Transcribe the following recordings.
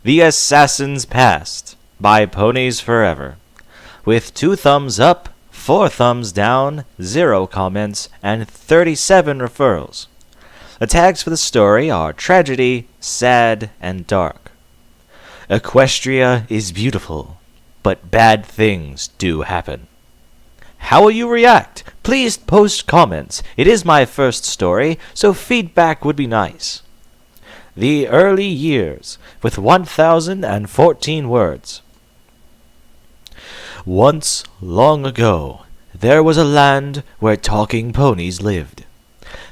The Assassin's Past by Ponies Forever. With 2 thumbs up, 4 thumbs down, 0 comments, and 37 referrals. The tags for the story are tragedy, sad, and dark. Equestria is beautiful, but bad things do happen. How will you react? Please post comments. It is my first story, so feedback would be nice. The Early Years, with 1,014 words. Once, long ago, there was a land where talking ponies lived.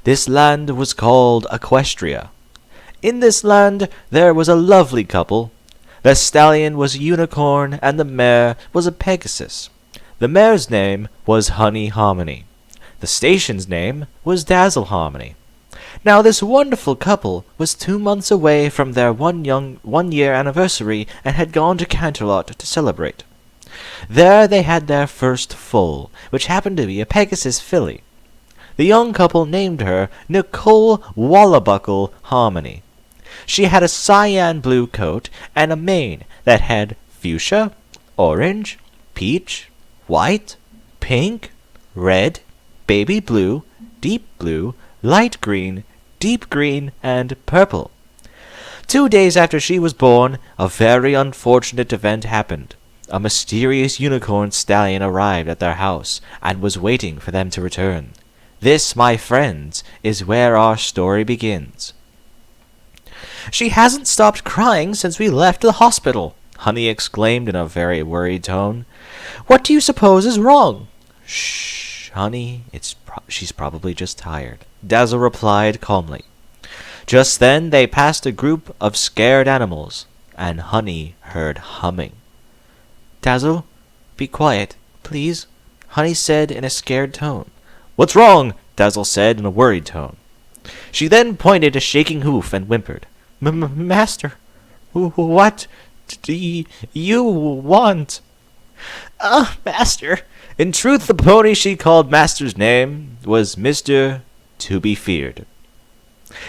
This land was called Equestria. In this land there was a lovely couple. The stallion was a unicorn and the mare was a Pegasus. The mare's name was Honey Hominy. The station's name was Dazzle Hominy. Now this wonderful couple was 2 months away from their one-year anniversary and had gone to Canterlot to celebrate. There they had their first foal, which happened to be a Pegasus filly. The young couple named her Nicole Wallabuckle Hominy. She had a cyan blue coat and a mane that had fuchsia, orange, peach, white, pink, red, baby blue, deep blue, light green, deep green, and purple. 2 days after she was born, a very unfortunate event happened. A mysterious unicorn stallion arrived at their house and was waiting for them to return. This, my friends, is where our story begins. She hasn't stopped crying since we left the hospital, Honey exclaimed in a very worried tone. What do you suppose is wrong? Shh, Honey, she's probably just tired, Dazzle replied calmly. Just then they passed a group of scared animals, and Honey heard humming. Dazzle, be quiet, please, Honey said in a scared tone. What's wrong? Dazzle said in a worried tone. She then pointed a shaking hoof and whimpered. Master, what do you want? Master. In truth, the pony she called Master's name was Mr. To Be Feared.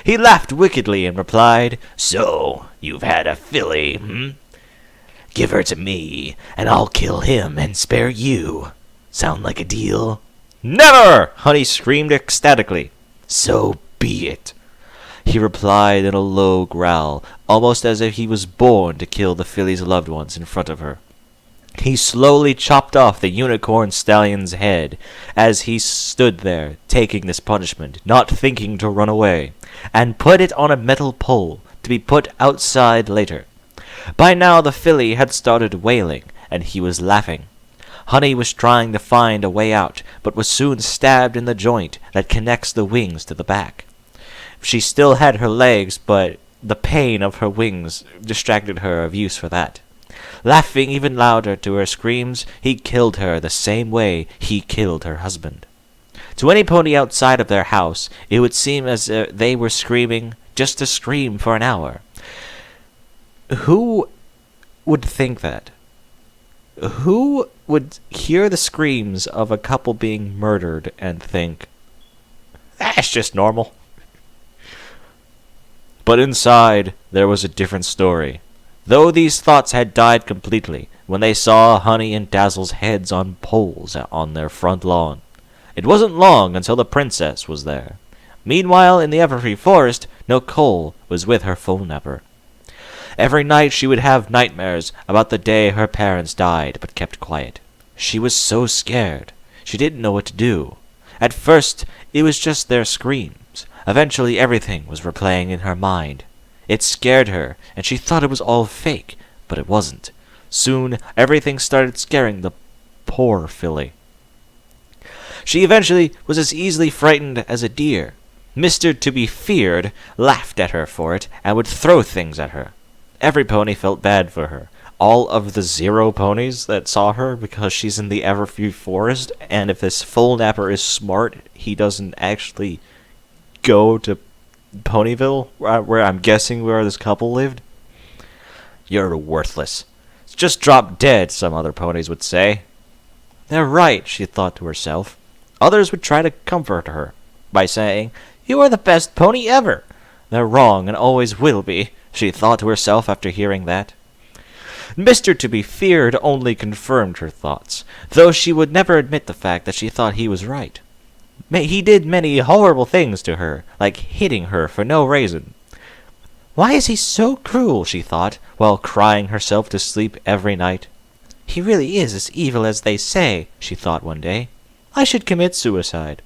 He laughed wickedly and replied, So, you've had a filly, hmm? Give her to me, and I'll kill him and spare you. Sound like a deal? Never! Honey screamed ecstatically. So be it, he replied in a low growl, almost as if he was born to kill the filly's loved ones in front of her. He slowly chopped off the unicorn stallion's head as he stood there, taking this punishment, not thinking to run away, and put it on a metal pole to be put outside later. By now the filly had started wailing, and he was laughing. Honey was trying to find a way out, but was soon stabbed in the joint that connects the wings to the back. She still had her legs, but the pain of her wings distracted her of use for that. Laughing even louder to her screams, he killed her the same way he killed her husband. To any pony outside of their house, it would seem as if they were screaming just to scream for an hour. Who would think that? Who would hear the screams of a couple being murdered and think, that's just normal? But inside, there was a different story. Though these thoughts had died completely when they saw Honey and Dazzle's heads on poles on their front lawn. It wasn't long until the princess was there. Meanwhile, in the Everfree Forest, Nicole was with her phone napper. Every night she would have nightmares about the day her parents died, but kept quiet. She was so scared. She didn't know what to do. At first, it was just their screams. Eventually, everything was replaying in her mind. It scared her, and she thought it was all fake, but it wasn't. Soon, everything started scaring the poor filly. She eventually was as easily frightened as a deer. Mr. To Be Feared laughed at her for it and would throw things at her. Every pony felt bad for her. All of the 0 ponies that saw her because she's in the Everfree Forest, and if this full napper is smart, he doesn't actually go to Ponyville, where I'm guessing where this couple lived. You're worthless. Just drop dead, some other ponies would say. They're right, she thought to herself. Others would try to comfort her by saying, You are the best pony ever. They're wrong and always will be. she thought to herself after hearing that. Mr. To Be Feared only confirmed her thoughts, though she would never admit the fact that she thought he was right. He did many horrible things to her, like hitting her for no reason. Why is he so cruel, she thought, while crying herself to sleep every night. He really is as evil as they say, she thought one day. I should commit suicide.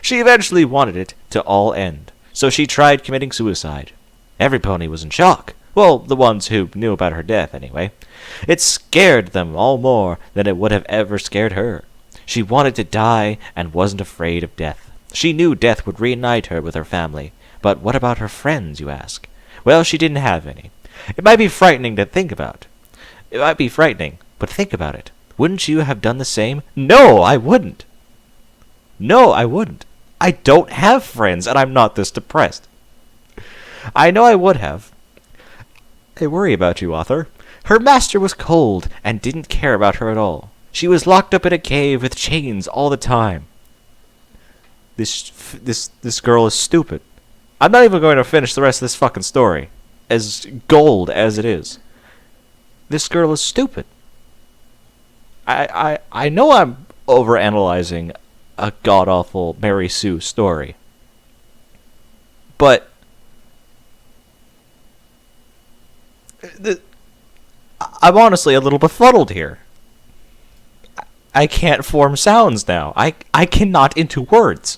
She eventually wanted it to all end, so she tried committing suicide. Every pony was in shock. Well, the ones who knew about her death, anyway. It scared them all more than it would have ever scared her. She wanted to die and wasn't afraid of death. She knew death would reunite her with her family. But what about her friends, you ask? Well, she didn't have any. It might be frightening to think about. It might be frightening, but think about it. Wouldn't you have done the same? No, I wouldn't. No, I wouldn't. I don't have friends, and I'm not this depressed. I know I would have. I worry about you, author. Her master was cold and didn't care about her at all. She was locked up in a cave with chains all the time. This girl is stupid. I'm not even going to finish the rest of this fucking story, as gold as it is. This girl is stupid. I know I'm overanalyzing a god-awful Mary Sue story. But I'm honestly a little befuddled here. I can't form sounds now. I cannot into words.